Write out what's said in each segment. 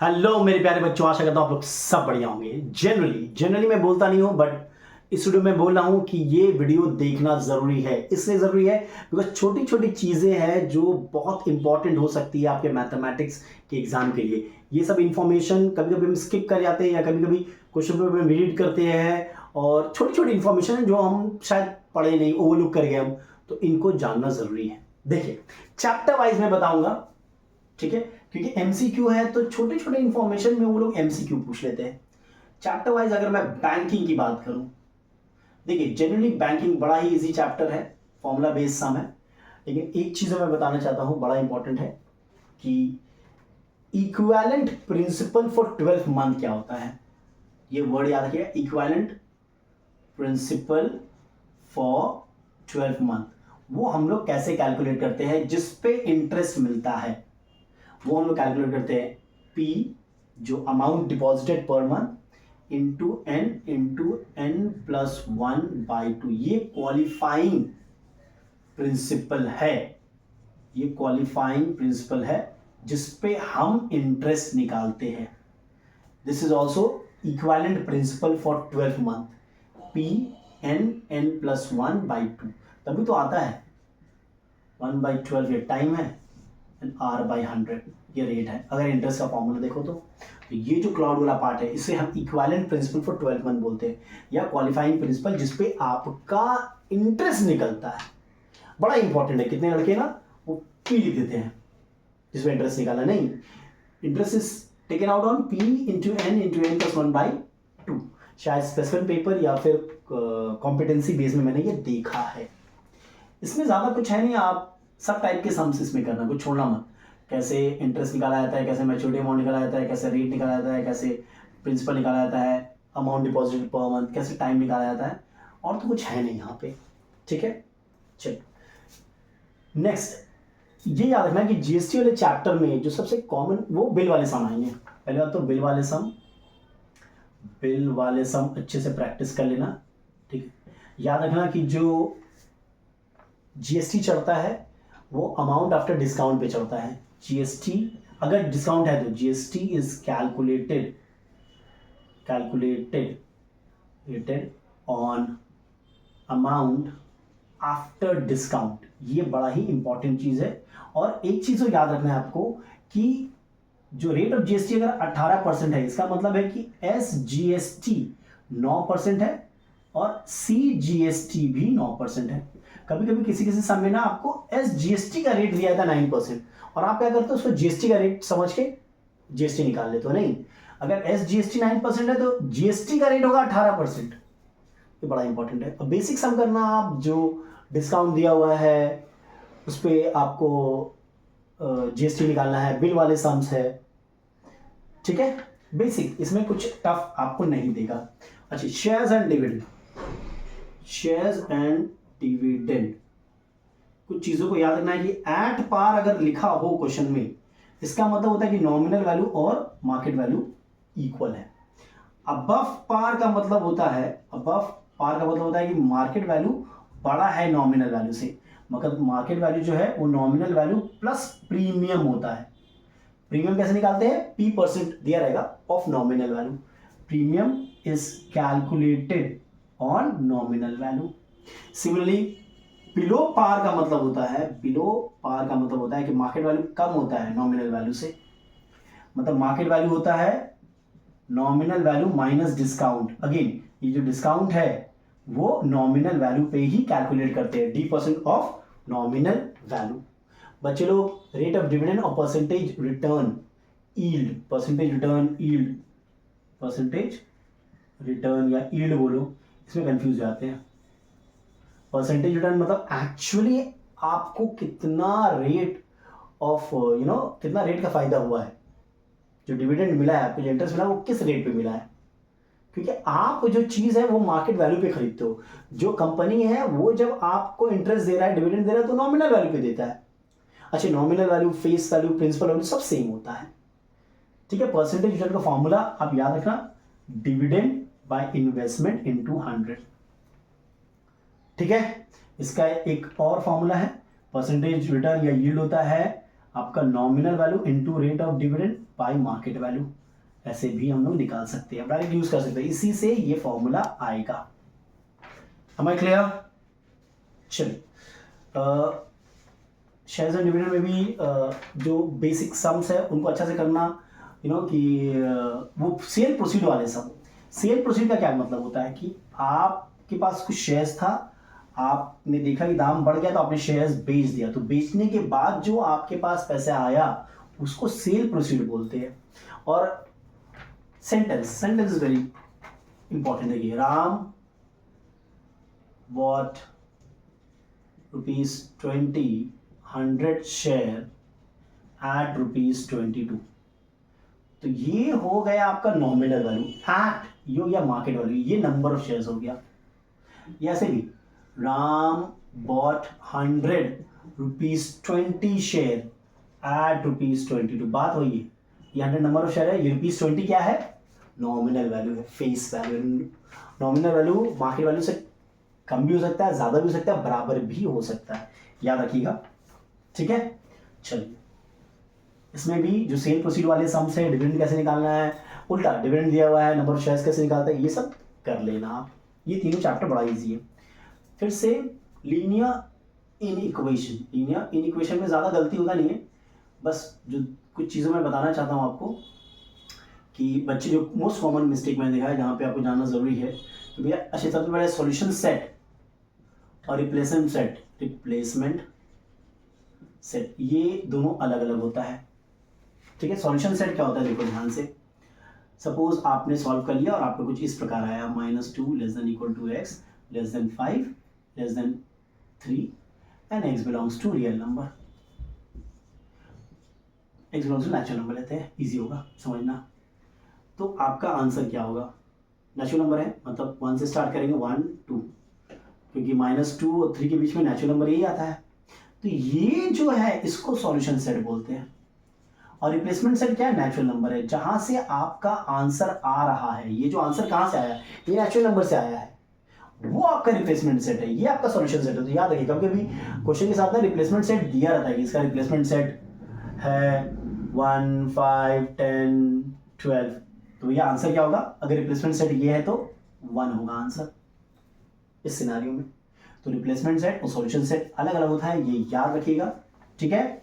Hello मेरे प्यारे बच्चों, आशा करता हूँ आप लोग सब बढ़िया होंगे। जनरली मैं बोलता नहीं हूँ, बट इस वीडियो में बोल रहा हूँ कि ये वीडियो देखना ज़रूरी है। इसलिए ज़रूरी है बिकॉज छोटी छोटी चीज़ें हैं जो बहुत इंपॉर्टेंट हो सकती है आपके मैथमेटिक्स के एग्जाम के लिए। ये सब इंफॉर्मेशन कभी कभी हम स्किप कर जाते हैं या कभी कभी क्वेश्चन पेपर में रीड करते हैं, और छोटी छोटी इंफॉर्मेशन जो हम शायद पढ़े नहीं, ओवरलुक कर गए हम, तो इनको जानना ज़रूरी है। देखिए, चैप्टर वाइज मैं बताऊंगा, ठीक है, क्योंकि एमसीक्यू है तो छोटे छोटे इंफॉर्मेशन में वो लोग एमसीक्यू पूछ लेते हैं। चैप्टर वाइज अगर मैं बैंकिंग की बात करूं, देखिए जनरली बैंकिंग बड़ा ही इजी चैप्टर है, फॉर्मूला बेस्ड सम है। लेकिन एक चीज मैं बताना चाहता हूं, बड़ा इंपॉर्टेंट है कि equivalent principal for 12th month क्या होता है। ये वर्ड याद रखिएगा, equivalent principal for 12th month. वो हम लोग कैसे कैलकुलेट करते हैं जिस पे इंटरेस्ट मिलता है, वो हम लोग कैलकुलेट करते हैं पी, जो amount deposited per month, into n plus 1/2। ये क्वालिफाइंग प्रिंसिपल है, ये क्वालिफाइंग प्रिंसिपल है जिसपे हम इंटरेस्ट निकालते हैं। This is also equivalent principal for 12th month, P n plus 1/2। तभी तो आता है 1/12, ये टाइम है, एंड R/100 ये रेट है। अगर इंटरेस्ट का फॉर्मूला देखो तो ये जो क्लाउड वाला पार्ट है, इसे हम equivalent principal for 12th month बोलते हैं, या क्वालिफाइंग प्रिंसिपल जिसपे आपका इंटरेस्ट निकलता है। बड़ा इंपॉर्टेंट है। कितने लड़के ना वो पी लिख देते हैं जिसमें इंटरेस्ट निकाला, नहीं, interest is taken out on P into n plus 1/2। शायद स्पेसिफिक पेपर या फिर कॉम्पिटेंसी बेस में मैंने ये देखा है। इसमें ज़्यादा कुछ है नहीं, आप सब टाइप के सम्स इसमें करना, कुछ छोड़ना मत। कैसे इंटरेस्ट निकाला जाता है, कैसे मैच्योरिटी अमाउंट निकाला जाता है, कैसे रेट निकाला जाता है, कैसे प्रिंसिपल निकाला जाता है, अमाउंट डिपॉजिट पर मंथ, कैसे टाइम निकाला जाता है, और तो कुछ है नहीं यहाँ पे, ठीक है। चलो नेक्स्ट, ये याद रखना कि जीएसटी वाले चैप्टर में जो सबसे कॉमन वो बिल वाले सम आएंगे। पहले बात तो बिल वाले सम अच्छे से प्रैक्टिस कर लेना, ठीक है। याद रखना कि जो जीएसटी चढ़ता है वो अमाउंट आफ्टर डिस्काउंट पे चढ़ता है। जीएसटी अगर डिस्काउंट है तो GST is calculated on amount after discount. ये बड़ा ही इंपॉर्टेंट चीज है। और एक चीज तो याद रखना है आपको कि जो रेट ऑफ जीएसटी अगर 18% है, इसका मतलब है कि एस जीएसटी 9% है और सी जीएसटी भी 9% है। कभी कभी किसी सम में ना आपको एस जीएसटी का रेट दिया था 9%, और आप क्या करते हो उसको जीएसटी का रेट समझ के जीएसटी निकाल लेते हो। नहीं, अगर एस जीएसटी 9% है तो जीएसटी का रेट होगा 18%। ये बड़ा इंपॉर्टेंट है। अब बेसिक सम करना, आप जो डिस्काउंट दिया हुआ है उस पर आपको जीएसटी निकालना है, बिल वाले सम्स है, ठीक है। बेसिक, इसमें कुछ टफ आपको नहीं देगा। अच्छा, शेयर्स एंड डिविडेंड, कुछ चीजों को याद रखना है कि एट पार अगर लिखा हो क्वेश्चन में, इसका मतलब होता है कि नॉमिनल वैल्यू और मार्केट वैल्यू इक्वल है। अबव पार का मतलब होता है कि मार्केट वैल्यू बड़ा है नॉमिनल वैल्यू से। मतलब मार्केट वैल्यू जो है वो नॉमिनल वैल्यू प्लस प्रीमियम होता है। प्रीमियम कैसे निकालते हैं, P% दिया रहेगा of nominal value. Premium is calculated on nominal value. Similarly below par का मतलब होता है कि मार्केट वैल्यू कम होता है नॉमिनल वैल्यू से। मतलब मार्केट वैल्यू होता है nominal value minus discount. Again ये जो डिस्काउंट है वो नॉमिनल वैल्यू पे ही कैलकुलेट करते हैं, D% ऑफ नॉमिनल वैल्यू। बच्चे लोग रेट ऑफ डिविडेंड और परसेंटेज रिटर्न या यील्ड बोलो, इसमें कंफ्यूज हो जाते हैं। परसेंटेज रिटर्न मतलब एक्चुअली आपको कितना रेट का फायदा हुआ है, जो डिविडेंड मिला है आपको, जो इंटरेस्ट मिला है वो किस रेट पे मिला है। क्योंकि आप जो चीज है वो मार्केट वैल्यू पे खरीदते हो। जो कंपनी है वो जब आपको इंटरेस्ट दे रहा है, डिविडेंड दे रहा है, तो नॉमिनल वैल्यू पे देता है। अच्छा, nominal value, face value, principal value सब सेम होता है, ठीक है। परसेंटेज रिटर्न का फॉर्मूला आप याद रखना, डिविडेंड बाय इन्वेस्टमेंट इनटू 100, ठीक है। इसका एक और फॉर्मूला है, परसेंटेज रिटर्न या यील्ड होता है आपका nominal value into rate of dividend by market value, ऐसे भी हम लोग निकाल सकते हैं, डायरेक्ट यूज कर सकते हैं, इसी से ये फॉर्मूला आएगा। Am I clear? चलिए शेयर्स एंड डिविडेंड में भी जो बेसिक सम्स है उनको अच्छा से करना, कि वो सेल प्रोसीड वाले सम। सेल प्रोसीड का क्या मतलब होता है कि आपके पास कुछ शेयर्स था, आपने देखा कि दाम बढ़ गया तो आपने शेयर्स बेच दिया, तो बेचने के बाद जो आपके पास पैसा आया उसको सेल प्रोसीड बोलते हैं। और सेंटेंस इज वेरी इंपॉर्टेंट। देखिए, राम bought ₹20 100 शेयर at ₹22। तो ये हो गया आपका नॉमिनल वैल्यू, एट ये हो गया मार्केट वैल्यू, ये नंबर ऑफ शेयर्स हो गया। ये ऐसे भी राम बॉट 100 ₹20 शेयर एट ₹22। बात वही है, ये 100 नंबर ऑफ शेयर है, ये ₹20 क्या है, नॉमिनल वैल्यू है, face value. Nominal value market value से कम भी हो सकता है, ज्यादा भी हो सकता है, बराबर भी हो सकता है, याद रखिएगा। ठीक है, चलिए इसमें भी जो सेल प्रोसीड वाले सम्स है, डिविडेंड कैसे निकालना है, उल्टा डिविडेंड दिया हुआ है, नंबर ऑफ शेयर्स कैसे निकालते हैं, ये सब कर लेना आप। ये तीनों चैप्टर बड़ा इजी है। फिर से लीनियर इन इक्वेशन में ज़्यादा गलती होता नहीं है, बस जो कुछ चीज़ों में बताना चाहता हूँ आपको कि बच्चे जो मोस्ट कॉमन मिस्टेक मैंने देखा है, जहाँ पे आपको जानना ज़रूरी है कि भैया अच्छे, सबसे पहले सॉल्यूशन सेट और रिप्लेसमेंट सेट ये दोनों अलग अलग होता है। ठीक है, सॉल्यूशन सेट क्या होता है, देखो ध्यान से। सपोज आपने सॉल्व कर लिया और आपको कुछ इस प्रकार आया, -2 ≤ x <5 3 and x belongs to real number, x belongs to natural number लेते हैं, इजी होगा समझना। तो आपका आंसर क्या होगा, नेचुरल नंबर है मतलब 1 से स्टार्ट करेंगे, 1 2, क्योंकि -2 और 3 के बीच में नेचुरल नंबर यही आता है। तो ये जो है इसको सॉल्यूशन सेट बोलते हैं। और रिप्लेसमेंट सेट क्या है, नेचुरल नंबर है, जहां से आपका आंसर आ रहा है। ये जो आंसर कहां से आया है, ये नेचुरल नंबर से आया है, वो आपका रिप्लेसमेंट सेट है, ये आपका सॉल्यूशन सेट है। तो याद रखिए, कभी कभी क्वेश्चन के साथ ना रिप्लेसमेंट सेट दिया रहता है कि इसका रिप्लेसमेंट सेट है 1 5 10 12, तो ये आंसर क्या होगा, अगर रिप्लेसमेंट सेट ये है तो 1 होगा आंसर इस सिनेरियो में। तो रिप्लेसमेंट सेट और सॉल्यूशन सेट अलग अलग होता है, ये याद रखिएगा। ठीक है,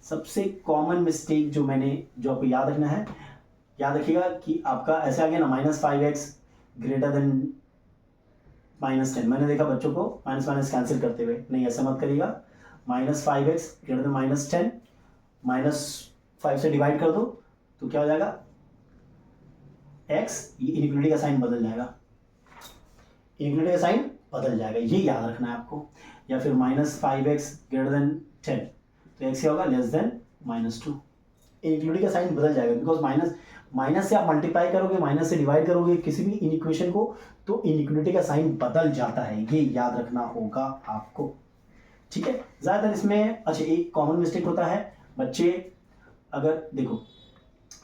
सबसे कॉमन मिस्टेक जो आपको याद रखना है, याद रखिएगा कि आपका ऐसे आ गया ना -5x ग्रेटर देन -10। मैंने देखा बच्चों को माइनस माइनस कैंसिल करते हुए, नहीं ऐसा मत करिएगा। -5x ग्रेटर देन -10, -5 से डिवाइड कर दो तो क्या हो जाएगा, x, ये इनइक्वालिटी का साइन बदल जाएगा, इनइक्वालिटी का साइन बदल जाएगा, ये याद रखना है आपको। या फिर -5x ग्रेटर देन 10, तो x क्या होगा, लेस देन -2, इनइक्वालिटी का साइन बदल जाएगा, बिकॉज माइनस से आप मल्टीप्लाई करोगे, माइनस से डिवाइड करोगे किसी भी इनइक्वेशन को, तो इनइक्वालिटी का साइन बदल जाता है, ये याद रखना होगा आपको। ठीक है, ज़्यादातर इसमें अच्छा एक कॉमन मिस्टेक होता है, बच्चे अगर देखो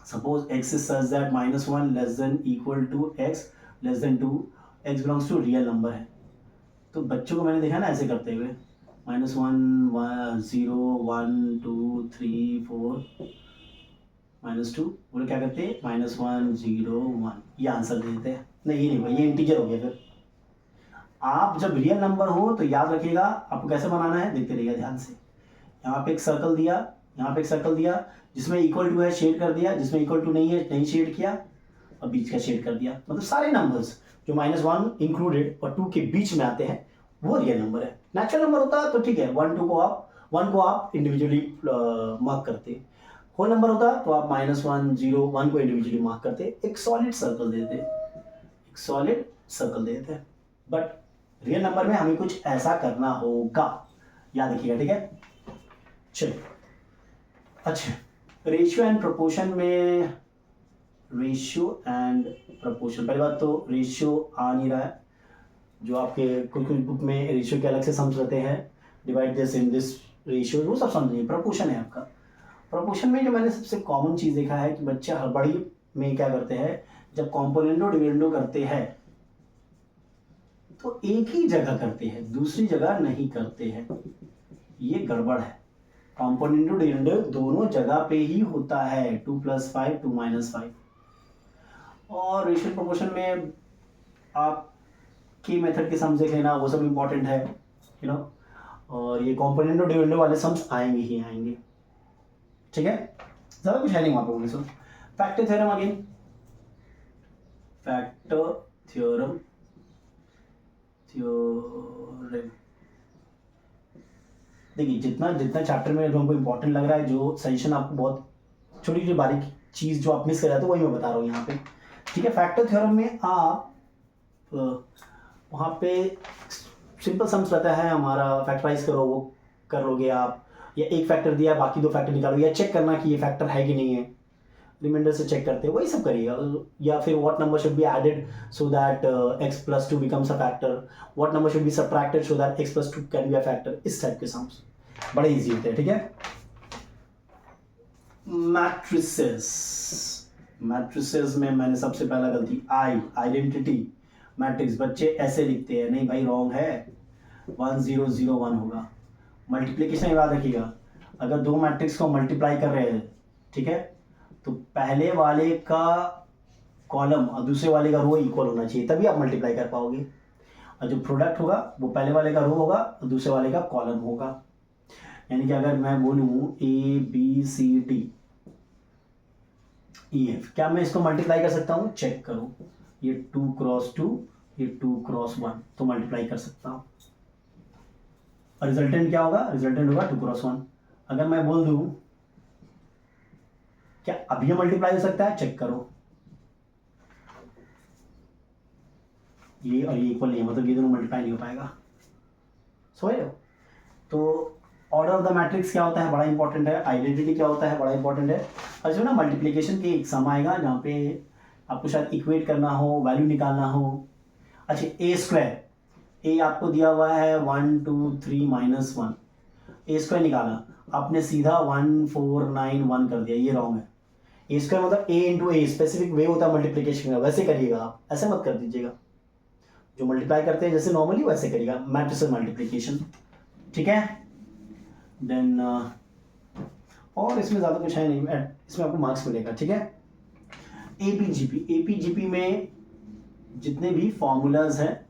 suppose x is such that -1 less than equal to x less than 2, x belongs to real number है, तो बच्चों को मैंने देखा ना ऐसे करते हुए, -1 0 1 2 3 4 -2, वो लोग क्या करते हैं, -1 0 1, ये आंसर दे देते हैं। नहीं, ये नहीं हुआ, ये इंटीजर हो गया। फिर आप जब रियल नंबर हो तो याद रखिएगा आपको कैसे बनाना है, देखते रहिएगा ध्यान से। यहाँ पे एक सर्कल दिया, यहाँ पे एक सर्कल दिया, जिसमें इक्वल टू है शेड कर दिया, जिसमें इक्वल टू नहीं है नहीं शेड किया, और बीच का शेड कर दिया। मतलब सारे नंबर्स जो -1 इंक्लूडेड और 2 के बीच में आते हैं वो रियल नंबर है। नेचुरल नंबर होता तो ठीक है, 1 को आप इंडिविजुअली मार्क करते, होल नंबर होता तो आप -1 0 1 को इंडिविजुअली मार्क करते, एक सॉलिड सर्कल देते। बट रियल नंबर में हमें कुछ ऐसा करना होगा, याद रखिएगा। ठीक है, चलिए अच्छा, रेशियो एंड प्रोपोर्शन में, पहली बात तो रेशियो आ नहीं रहा है, जो आपके कुछ बुक में रेशियो के अलग से सम्स रहते हैं, divide this in this ratio, वो सब समझिए। प्रोपोर्शन है आपका, प्रोपोर्शन में जो मैंने सबसे कॉमन चीज़ देखा है कि बच्चे हड़बड़ी में क्या करते हैं, जब कॉम्पोनेंडो डिविडेंडो करते हैं तो एक ही जगह करते हैं, दूसरी जगह नहीं करते हैं, ये गड़बड़ है। कंपोनेंट टू डिविडेंड दोनों जगह पे ही होता है, 2+5 2-5। और रेशियो प्रोपोर्शन में आपकी मेथड के सम देख लेना, वो सब इम्पोर्टेंट है, यू नो। और ये कंपोनेंट टू डिविडेंड वाले सम्स आएंगे ही आएंगे, ठीक है। ज़्यादा कुछ है नहीं वहाँ पे बोले। So factor theorem again, factor theorem देखिए, जितना जितना चैप्टर में जो हमको इम्पोर्टेंट लग रहा है, जो सजेशन आपको बहुत छोटी छोटी बारीक चीज़ जो आप मिस कर जाते हो, वही मैं बता रहा हूँ यहाँ पे, ठीक है। फैक्टर थ्योरम में आप वहाँ पे सिंपल सम्स रहता है हमारा, फैक्टराइज करो, वो कर लोगे आप, या एक फैक्टर दिया बाकी दो फैक्टर निकालो, या चेक करना कि ये फैक्टर है कि नहीं है, रिमाइंडर से चेक करते हैं, वही सब करिएगा। या फिर what number should be added so that x+2 becomes a factor, what number should be subtracted so that x+2 can be a factor. इस टाइप के सम्स बड़े इजी होते हैं, ठीक है। मैट्रिसेस, मैट्रिसेस में मैंने सबसे पहला गलती, आइडेंटिटी मैट्रिक्स, बच्चे ऐसे लिखते हैं, नहीं भाई रॉन्ग है, 1 0 0 1 होगा। मल्टीप्लीकेशन याद रखिएगा, अगर दो मैट्रिक्स को मल्टीप्लाई कर रहे हैं, ठीक है, तो पहले वाले का कॉलम और दूसरे वाले का रो इक्वल होना चाहिए, तभी आप मल्टीप्लाई कर पाओगे। और जो प्रोडक्ट होगा वो पहले वाले का रो होगा और दूसरे वाले का कॉलम होगा। यानी कि अगर मैं बोलूँ ABCD EF, क्या मैं इसको मल्टीप्लाई कर सकता हूँ? चेक करो, ये 2 × 2, ये 2 × 1, तो मल्टीप्लाई कर सकता हूँ। और रिजल्टेंट क्या होगा? रिजल्टेंट होगा 2 × 1। अगर मैं बोल दूँ क्या अभी ये मल्टीप्लाई हो सकता है? चेक करो, ये और ये इक्वल नहीं है, मतलब ये दोनों मल्टीप्लाई नहीं हो पाएगा। समझ लो। तो ऑर्डर ऑफ द मैट्रिक्स क्या होता है, बड़ा इंपॉर्टेंट है। आइडेंटिटी क्या होता है, बड़ा इंपॉर्टेंट है। और जो ना मल्टीप्लिकेशन के एक सम आएगा जहाँ पे आपको शायद इक्वेट करना हो, वैल्यू निकालना हो। अच्छा, A², ए आपको दिया हुआ है 1 2 3 -1, A² निकाला, आपने सीधा 1 4 9 1 कर दिया, ये रॉन्ग है। A² मतलब A × A, स्पेसिफिक वे होता है मल्टीप्लिकेशन का, वैसे करिएगा आप, ऐसे मत कर दीजिएगा। जो मल्टीप्लाई करते हैं जैसे नॉर्मली वैसे करिएगा, मैट्रिक्स मल्टीप्लिकेशन, ठीक है। देन और इसमें ज़्यादा कुछ है नहीं, इसमें आपको मार्क्स मिलेगा, ठीक है। APGP में जितने भी फॉर्मूलाज हैं,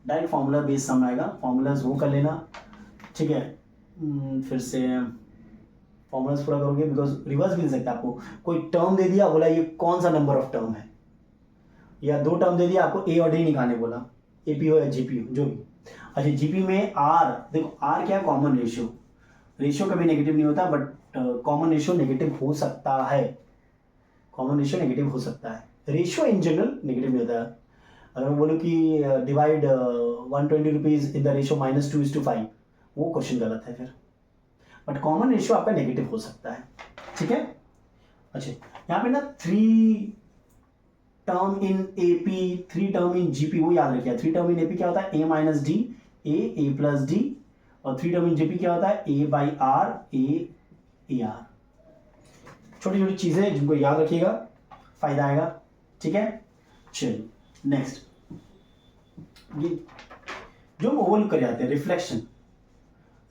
डायरेक्ट फार्मूला बेस्ड सम आएगा, फार्मूलाज वो कर लेना, ठीक है। फिर से फॉर्मूलाज पूरा करोगे, बिकॉज रिवर्स भी दे सकता है आपको। कोई टर्म दे दिया, बोला ये कौन सा नंबर ऑफ टर्म है, या दो टर्म दे दिया आपको, A और D निकालने बोला, AP हो या GP हो, जो भी। अच्छा, GP में R, देखो R क्या है? Common ratio. रेशियो कभी नेगेटिव नहीं होता, बट कॉमन रेशियो नेगेटिव हो सकता है, कॉमन रेशियो नेगेटिव हो सकता है। रेशियो इन जनरल नेगेटिव नहीं होता है। अगर मैं बोलूँ कि divide 120 rupees in the ratio -2:5, वो क्वेश्चन गलत है फिर। बट कॉमन रेशियो आपका नेगेटिव हो सकता है, ठीक है। अच्छा, यहाँ पे ना 3 term in AP, 3 term in GP, वो याद रखिए। 3 टर्म इन AP क्या होता है? A - D, A+D, और 3 टर्म इन GP क्या होता है? A/R, A/R। छोटी छोटी चीज़ें जिनको याद रखिएगा, फायदा आएगा, ठीक है। चलिए नेक्स्ट, ये जो हम ओवरलुक कर जाते हैं, रिफ्लेक्शन।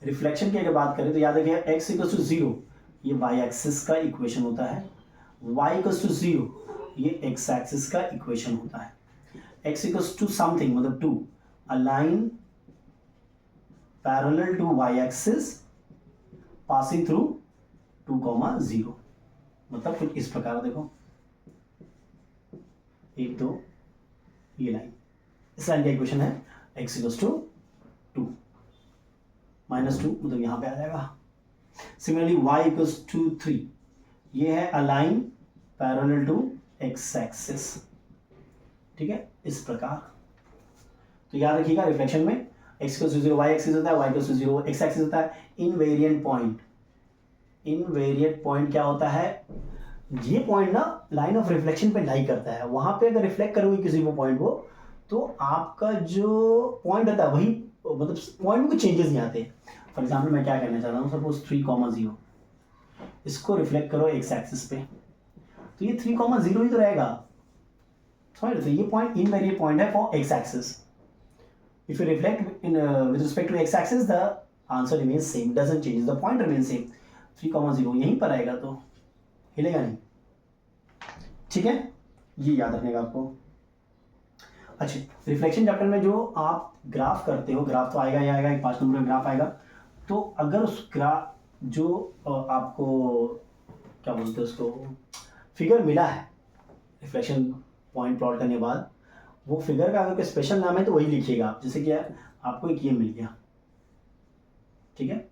रिफ्लेक्शन की अगर बात करें तो याद रखिएगा, x = 0 ये y एक्सिस का इक्वेशन होता है, y = 0 ये x एक्सिस का इक्वेशन होता है। x = समथिंग मतलब 2, a line parallel to y axis passing through 2, 0, मतलब कुछ इस प्रकार देखो, एक तो ये लाइन, इस लाइन का इक्वेशन है x = 2 -2, मतलब यहां पे आ जाएगा। सिमिलरली y = 3, ये है a line parallel to x axis, ठीक है, इस प्रकार। तो याद रखिएगा, रिफ्लेक्शन में x = 0 y एक्सिस होता है, y = 0 x एक्सिस होता है। इनवेरिएंट पॉइंट, इनवेरिएंट पॉइंट क्या होता है? ये पॉइंट ना लाइन ऑफ रिफ्लेक्शन पे लाई करता है, वहां पे अगर रिफ्लेक्ट करोगे किसी को पॉइंट को, तो आपका जो पॉइंट रहता है वही, मतलब पॉइंट में कोई चेंजेस नहीं आते। फॉर एग्जाम्पल मैं क्या करना चाह रहा हूँ, सपोज 3, 0, इसको रिफ्लेक्ट करो x एक्सिस पे, तो ये 3, 0 ही तो रहेगा, समझ रहे? ये पॉइंट इनवेरिएंट पॉइंट है for x axis. If you reflect in with respect to x axis, the answer remain same, doesn't change, the point remain same, 3,0 यहीं पर आएगा तो हिलेगा नहीं। ठीक है, ये याद रखने का आपको। अच्छा, रिफ्लेक्शन चैप्टर में जो आप ग्राफ करते हो, ग्राफ तो आएगा ही आएगा, एक 5 नंबर का ग्राफ आएगा। तो अगर उस ग्राफ जो आपको क्या बोलते हैं उसको, फिगर मिला है रिफ्लेक्शन पॉइंट प्लॉट करने के बाद, वो फिगर का अगर कोई स्पेशल नाम है तो वही लिखिएगा आप। जैसे कि आपको एक ये मिल गया, ठीक है,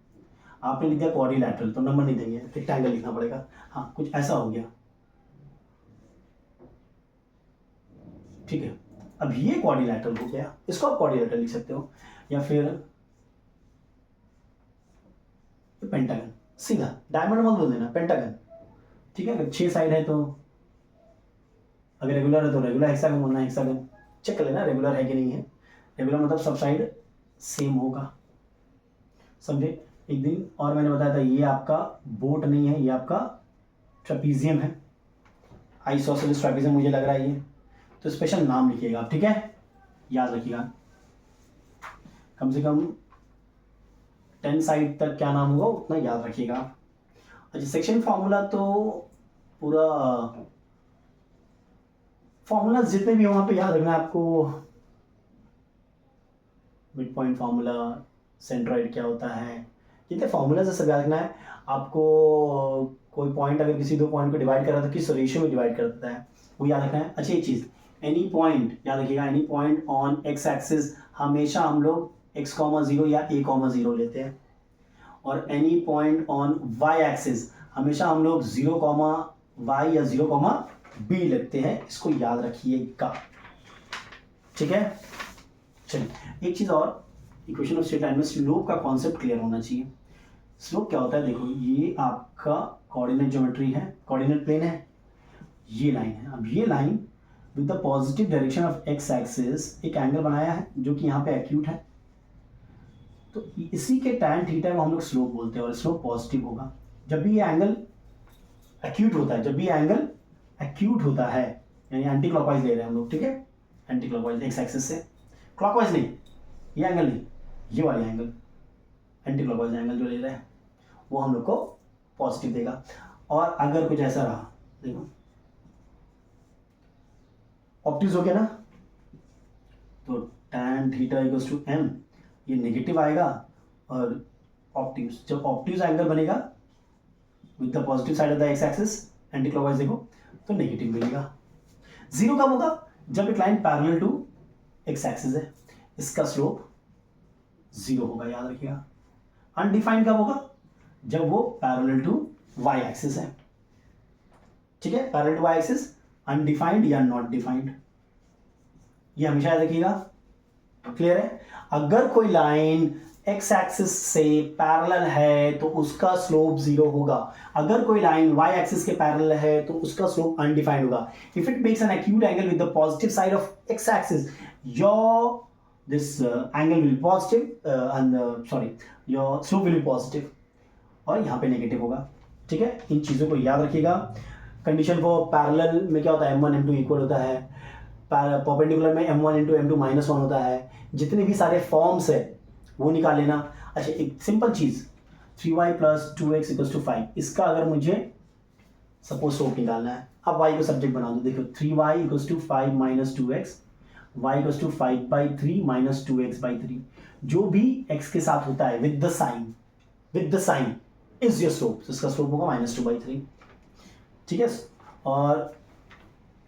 आपने लिख दिया क्वाड्रिलैटरल, तो नंबर नहीं देंगे, रेक्टेंगल लिखना पड़ेगा। हाँ, कुछ ऐसा हो गया, ठीक है। अब ये क्वाड्रिलैटरल हो गया, इसको आप क्वाड्रिलैटरल लिख सकते हो, या फिर पेंटागन, सीधा डायमंड मत बोल देना, पेंटागन। ठीक है, अगर 6 साइड है तो, अगर रेगुलर है तो रेगुलर हेक्सागन बोलना है, हेक्सागन चेक कर लेना रेगुलर है कि नहीं है। रेगुलर मतलब सब साइड सेम होगा, समझे। एक दिन और मैंने बताया था, ये आपका बोट नहीं है, ये आपका ट्रेपीजियम है, आइसोसेलेस ट्रेपीजियम मुझे लग रहा है ये, तो स्पेशल नाम लिखिएगा आप, ठीक है, याद रखिएगा। कम से कम 10 साइड तक क्या नाम होगा उतना याद रखिएगा। अच्छा, सेक्शन फार्मूला तो पूरा फार्मूला जितने भी हो वहाँ पे याद रखना है आपको। मिड पॉइंट फार्मूला, सेंट्रॉइड क्या होता है, जितने फार्मूला से सब याद रखना है आपको। कोई पॉइंट अगर किसी दो पॉइंट को डिवाइड कर रहा था, किस रेशियो में डिवाइड करता है वो याद रखना है। अच्छी एक चीज़, एनी पॉइंट याद रखिएगा, any point on x axis हमेशा हम लोग x,0 या a,0 लेते हैं, और any point on y axis हमेशा हम लोग 0,y या 0,b लेते हैं, इसको याद रखिएगा, ठीक है। चलिए, एक चीज़ और, इक्वेशन ऑफ स्ट्रेट लाइन में स्लोप का कॉन्सेप्ट क्लियर होना चाहिए। स्लोप क्या होता है, देखो ये आपका कोऑर्डिनेट ज्योमेट्री है, कोऑर्डिनेट प्लेन है, ये लाइन है। अब ये line with the positive direction of x axis एक एंगल बनाया है जो कि यहाँ पे एक्यूट है, तो इसी के tan थीटा को हम लोग स्लोप बोलते हैं, और स्लोप पॉजिटिव होगा जब भी ये एंगल एक्यूट होता है। जब भी एंगल एक्यूट होता है, यानी एंटी क्लॉकवाइज ले रहे हैं हम लोग, ठीक है, एंटी क्लॉकवाइज एक्स एक्सिस से, क्लॉकवाइज नहीं, ये एंगल नहीं, ये वाली एंगल, एंटी क्लॉकवाइज एंगल जो ले रहे हैं वो हम लोग को पॉजिटिव देगा। और अगर कुछ ऐसा रहा, देखो ऑप्टिक्स हो गया ना, तो tan theta equals to m, ये नेगेटिव आएगा, और ऑप्टिक्स, जब ऑप्टिक्स एंगल बनेगा with the positive side of the x axis anticlockwise देखो तो नेगेटिव मिलेगा। जीरो कब होगा, जब एक line parallel to x axis है, इसका स्लोप जीरो होगा, याद रखिएगा। अनडिफाइंड कब होगा, जब वो पैरेलल टू वाई एक्सिस है, ठीक है, parallel to y axis, undefined या नॉट डिफाइंड, ये हमेशा याद रखिएगा, क्लियर है। अगर कोई लाइन एक्स एक्सिस से पैरेलल है तो उसका स्लोप जीरो होगा, अगर कोई लाइन वाई एक्सिस के पैरेलल है तो उसका स्लोप अनडिफाइंड होगा। If it makes an acute angle with the positive side of x axis, your this angle will positive and sorry your slope will be positive, और यहाँ पे negative होगा, ठीक है। इन चीज़ों को याद रखिएगा। कंडीशन फॉर पैरेलल में क्या होता है, m1 m2 इक्वल होता है, परपेंडिकुलर में m1 इंटू m2 -1 होता है, जितने भी सारे फॉर्म्स है वो निकाल लेना। अच्छा, एक सिंपल चीज़, 3y + 2x = 5, इसका अगर मुझे सपोज स्लोप निकालना है, अब y को सब्जेक्ट बना दो, देखो 3y = 5 - 2x, y = 5/3 - 2x/3, जो भी x के साथ होता है with the sign is your slope, इसका स्लोप होगा -2/3, ठीक है। और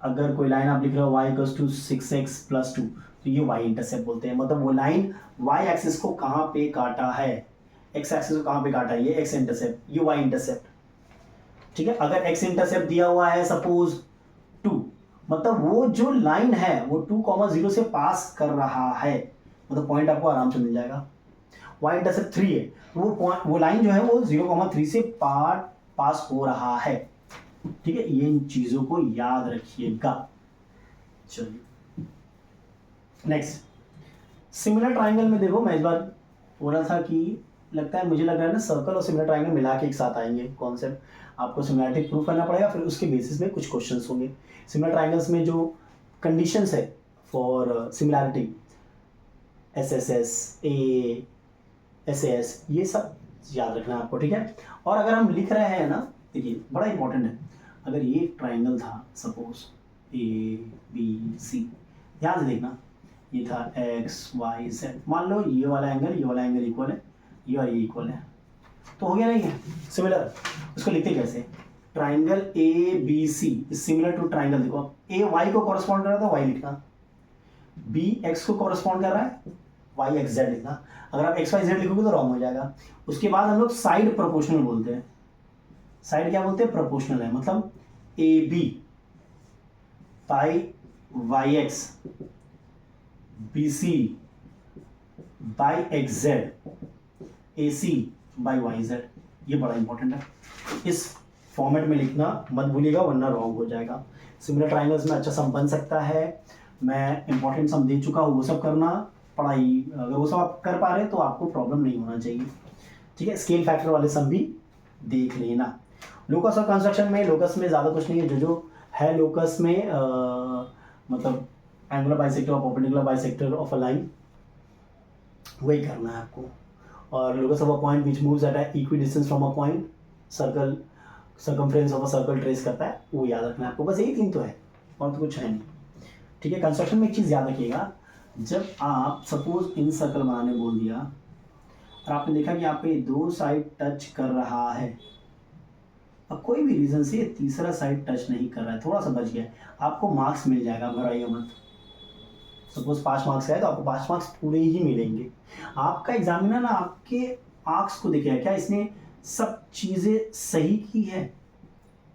अगर कोई लाइन आप लिख रहे हो y = 6x + 2, तो ये y इंटरसेप्ट बोलते हैं, मतलब वो लाइन y एक्सिस को कहाँ पे काटा है, x एक्सिस को कहाँ पे काटा है, ये x इंटरसेप्ट, ये y इंटरसेप्ट, ठीक है। अगर x इंटरसेप्ट दिया हुआ है सपोज 2, मतलब वो जो लाइन है वो 2,0 से पास कर रहा है, मतलब पॉइंट आपको आराम से मिल जाएगा। y इंटरसेप्ट 3 है, वो लाइन जो है वो 0,3 से पास हो रहा है, ठीक है। ये इन चीजों को याद रखिएगा। चलिए नेक्स्ट, सिमिलर ट्राइंगल में देखो, मैं इस बार बोला था कि मुझे लग रहा है ना, सर्कल और सिमिलर ट्राइंगल मिला के एक साथ आएंगे कॉन्सेप्ट, आपको सिमिलरिटी प्रूव करना पड़ेगा, फिर उसके बेसिस में कुछ क्वेश्चंस होंगे। सिमिलर ट्राइंगल्स में जो कंडीशंस है for similarity, SSS, A, SAS, ये सब याद रखना है आपको, ठीक है। और अगर हम लिख रहे हैं ना, देखिए बड़ा इंपॉर्टेंट है, अगर ये एक ट्राइंगल था सपोज ABC, ध्यान से देखना, ये था XYZ, मान लो ये वाला एंगल इक्वल है, ये और ये इक्वल है, तो हो गया नहीं है सिमिलर। उसको लिखते कैसे, triangle ABC is similar to triangle, देखो A Y को कॉरेस्पॉन्ड कर रहा था, Y लिखना, B X को कॉरेस्पॉन्ड कर रहा है, Y X Z लिखना। अगर आप XYZ लिखोगे तो रॉन्ग हो जाएगा। उसके बाद हम लोग साइड प्रोपोर्शनल बोलते हैं। साइड क्या बोलते हैं, प्रोपोर्शनल है, मतलब AB by YX BC by XZ AC by YZ, ये बड़ा इंपॉर्टेंट है, इस फॉर्मेट में लिखना मत भूलिएगा वरना रॉन्ग हो जाएगा। सिमिलर ट्राइंगल्स में अच्छा सम बन सकता है, मैं इंपॉर्टेंट सम दे चुका हूँ, वो सब करना, पढ़ाई अगर वो सब आप कर पा रहे हैं तो आपको प्रॉब्लम नहीं होना चाहिए, ठीक है। स्केल फैक्टर वाले सम भी देख लेना। लोकस और कंस्ट्रक्शन में, लोकस में ज़्यादा कुछ नहीं है, जो है लोकस में मतलब एंगुलर बाइसेक्टर और perpendicular bisector of a line, वही करना है आपको। और locus of a point which moves at a equi distance from a point, circle circumference of a circle trace करता है, वो याद रखना है आपको, बस यही 3 तो है और तो कुछ है नहीं, ठीक है। कंस्ट्रक्शन में एक चीज़ याद रखिएगा, जब आप सपोज इन सर्कल बनाने बोल दिया और आपने देखा कि यहाँ पे 2 साइड टच कर रहा है, अब कोई भी रीज़न से तीसरा साइड टच नहीं कर रहा है, थोड़ा सा बच गया, आपको मार्क्स मिल जाएगा, घबराइए मत। सपोज 5 मार्क्स है तो आपको 5 मार्क्स पूरे ही मिलेंगे। आपका एग्जामिनर ना आपके मार्क्स को देखेगा, क्या इसने सब चीज़ें सही की है,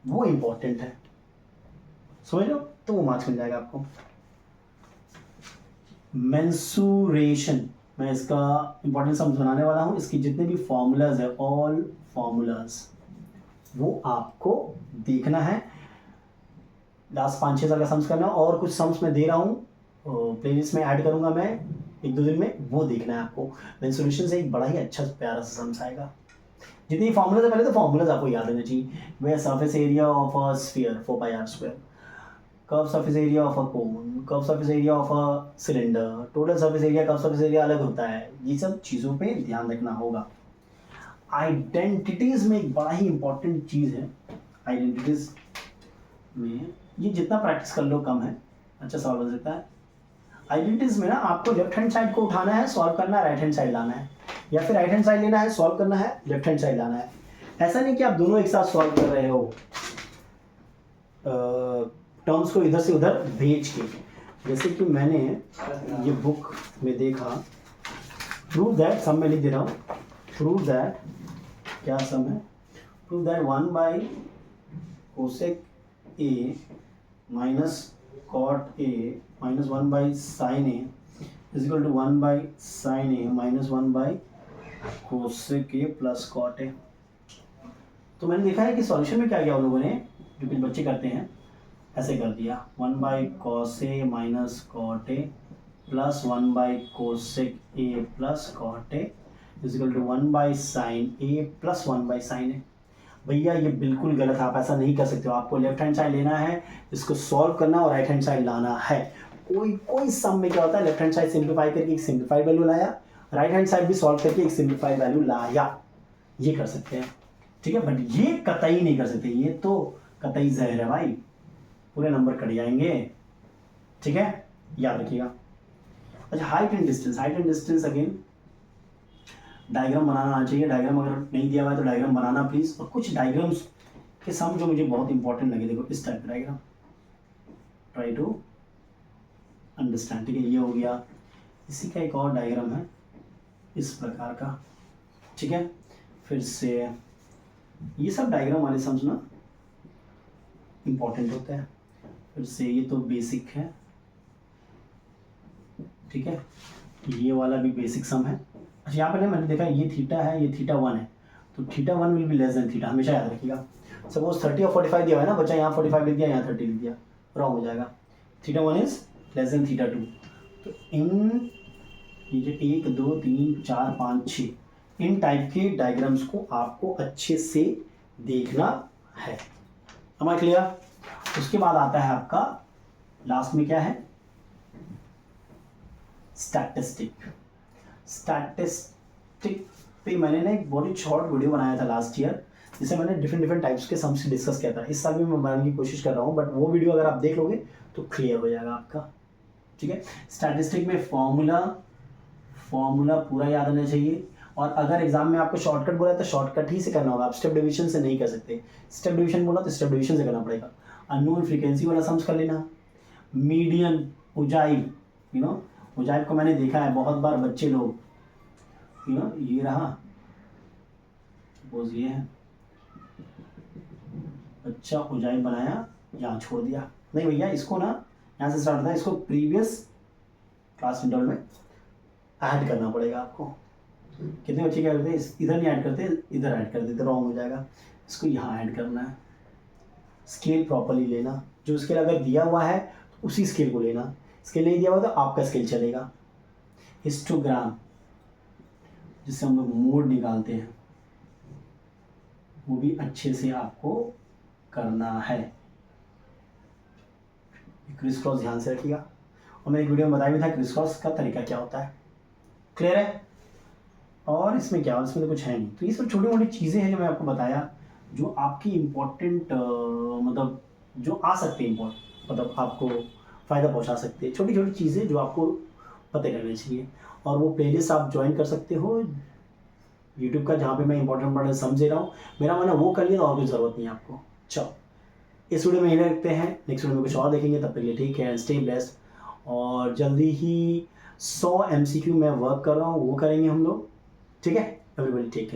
वो इम्पोर्टेंट है, समझ लो, तो वो मार्क्स मिल जाएगा आपको। मेंसुरेशन, मैं इसका इंपॉर्टेंट सम्स बनाने वाला हूँ, इसकी जितने भी फॉर्मूलाज है, ऑल फॉर्मूलाज वो आपको देखना है, लास्ट 5-6 साल का सम्स करना, और कुछ सम्स मैं दे रहा हूँ प्लेलिस्ट में ऐड करूँगा मैं 1-2 दिन में, वो देखना है आपको। मेंसुरेशन से एक बड़ा ही अच्छा प्यारा सा सम्स आएगा। जितनी फॉर्मूलाज है, पहले तो फॉर्मूलाज आपको याद रहना चाहिए, वह surface area of a sphere 4πr², curve surface area of a cone, curve surface area of a cylinder, total surface area, curve surface area अलग होता है, ये सब चीज़ों पे ध्यान रखना होगा। आइडेंटिटीज़ में एक बड़ा ही इंपॉर्टेंट चीज़ है, आइडेंटिटीज़ में ये जितना प्रैक्टिस कर लो कम है, अच्छा सवाल बन सकता है। आइडेंटिटीज़ में ना आपको लेफ्ट हैंड साइड को उठाना है, सॉल्व करना है, राइट हैंड साइड लाना है, या फिर राइट हैंड साइड लेना है, सॉल्व करना है, लेफ्ट हैंड साइड लाना है। ऐसा नहीं कि आप दोनों एक साथ सॉल्व कर रहे हो टर्म्स को इधर से उधर भेज के, जैसे कि मैंने ये बुक में देखा, प्रूव दैट, सम में लिख दे रहा हूँ, प्रूव दैट, क्या सम है, prove that 1 cosec A minus cot A minus 1 sine A is equal to 1 sine A minus 1 cosec A plus cot A. तो मैंने देखा है कि सॉल्यूशन में क्या किया उन लोगों ने, जो कुछ बच्चे करते हैं, ऐसे कर दिया 1 cos A minus cot A plus 1 cosec A plus cot A is equal to 1 sine A plus 1 sine A. भैया ये बिल्कुल गलत है, आप ऐसा नहीं कर सकते हो, आपको लेफ्ट हैंड साइड लेना है, इसको सॉल्व करना और राइट हैंड साइड लाना है। कोई सम में क्या होता है, लेफ्ट हैंड साइड सिंप्लीफाई करके एक सिंप्लीफाइड वैल्यू लाया, राइट हैंड साइड भी सॉल्व करके एक सिंप्लीफाइड वैल्यू लाया, ये कर सकते हैं, ठीक है। बट ये कतई नहीं कर सकते, ये तो कतई जहर है भाई, पूरे नंबर कट जाएंगे, ठीक है, याद रखिएगा। अच्छा, height and distance again diagram बनाना आना चाहिए, डायग्राम अगर नहीं दिया हुआ है तो डायग्राम बनाना प्लीज, और कुछ डायग्राम्स के सम जो मुझे बहुत इंपॉर्टेंट लगे, देखो इस टाइप का डायग्राम, ट्राई टू अंडरस्टैंड, ठीक है, ये हो गया। इसी का एक और डायग्राम है इस प्रकार का, ठीक है। फिर से ये सब डायग्राम वाले सम्स ना इंपॉर्टेंट होते हैं। फिर से ये तो बेसिक है, ठीक है, ये वाला भी बेसिक सम है। अच्छा, यहाँ पर मैंने देखा ये थीटा है, ये θ1 है, तो θ1 will be less than theta, हमेशा याद रखिएगा। सपोज 30 और 45 दिया हुआ है ना, बच्चा यहाँ 45 लिख दिया, यहाँ 30 लिख दिया, रॉन्ग हो जाएगा, θ1 इज लेस देन θ2। तो इन ये जो 1 2 3 4 5 6 इन टाइप के डायग्राम्स को आपको अच्छे से देखना है, हमारा क्लियर। उसके बाद आता है आपका लास्ट में क्या है, ठीक। तो ये मैंने ना एक बहुत ही शॉर्ट वीडियो बनाया था लास्ट ईयर, जिसे मैंने डिफरेंट टाइप्स के सम्स डिस्कस किया था। इस साल भी मैं बनाने की कोशिश कर रहा हूँ, बट वो वीडियो अगर आप देख लोगे तो क्लियर हो जाएगा आपका। ठीक है, स्टैटिस्टिक में फॉर्मूला पूरा याद आना चाहिए। और अगर एग्जाम में आपको शॉर्टकट बोला है तो शॉर्टकट ही से करना होगा, आप स्टेप डिवीजन से नहीं कर सकते। स्टेप डिवीजन बोला तो स्टेप डिवीजन से करना पड़ेगा। अननोन फ्रीक्वेंसी वाला सम्स कर लेना, मीडियन, उजाइब, उजाइब को मैंने देखा है बहुत बार बच्चे लोग, ये रहा, सपोज ये है, बच्चा उजाइब बनाया, यहाँ छोड़ दिया। नहीं भैया, इसको ना यहाँ से स्टार्ट होता है, इसको प्रीवियस क्लास इंटरवल में ऐड करना पड़ेगा आपको। कितने बच्चे क्या करते हैं, इधर नहीं ऐड करते, इधर ऐड कर देते, रॉन्ग हो जाएगा। इसको यहाँ ऐड करना है, स्केल प्रॉपरली लेना, जो स्केल अगर दिया हुआ है तो उसी स्केल को लेना, स्केल नहीं दिया हुआ तो आपका स्केल चलेगा। हिस्टोग्राम, जिससे हम लोग मोड निकालते हैं, वो भी अच्छे से आपको करना है। क्रिस क्रॉस ध्यान से रखिएगा, और मैं एक वीडियो में बताया भी था क्रिस क्रॉस का तरीका क्या होता है। क्लियर है? और इसमें क्या, इसमें तो कुछ है नहीं। तो ये सब छोटी मोटी चीज़ें हैं जो मैं आपको बताया, जो आपकी इम्पोर्टेंट मतलब जो आ सकते हैं मतलब आपको फ़ायदा पहुंचा सकते हैं, छोटी छोटी चीज़ें जो आपको पता करनी चाहिए। और वो प्लेलिस्ट आप ज्वाइन कर सकते हो यूट्यूब का, जहाँ पे मैं इंपॉर्टेंट समझे रहा हूँ। मेरा माना वो कर लिया तो और कोई ज़रूरत नहीं है आपको। चलो, इस वीडियो में यही रखते हैं, नेक्स्ट वीडियो में कुछ और देखेंगे, तब तक के लिए ठीक है, स्टे ब्लेस्ड। और जल्दी ही 100 MCQ मैं वर्क कर रहा हूँ, वो करेंगे हम लोग। ठीक है, एवरीबॉडी टेक केयर।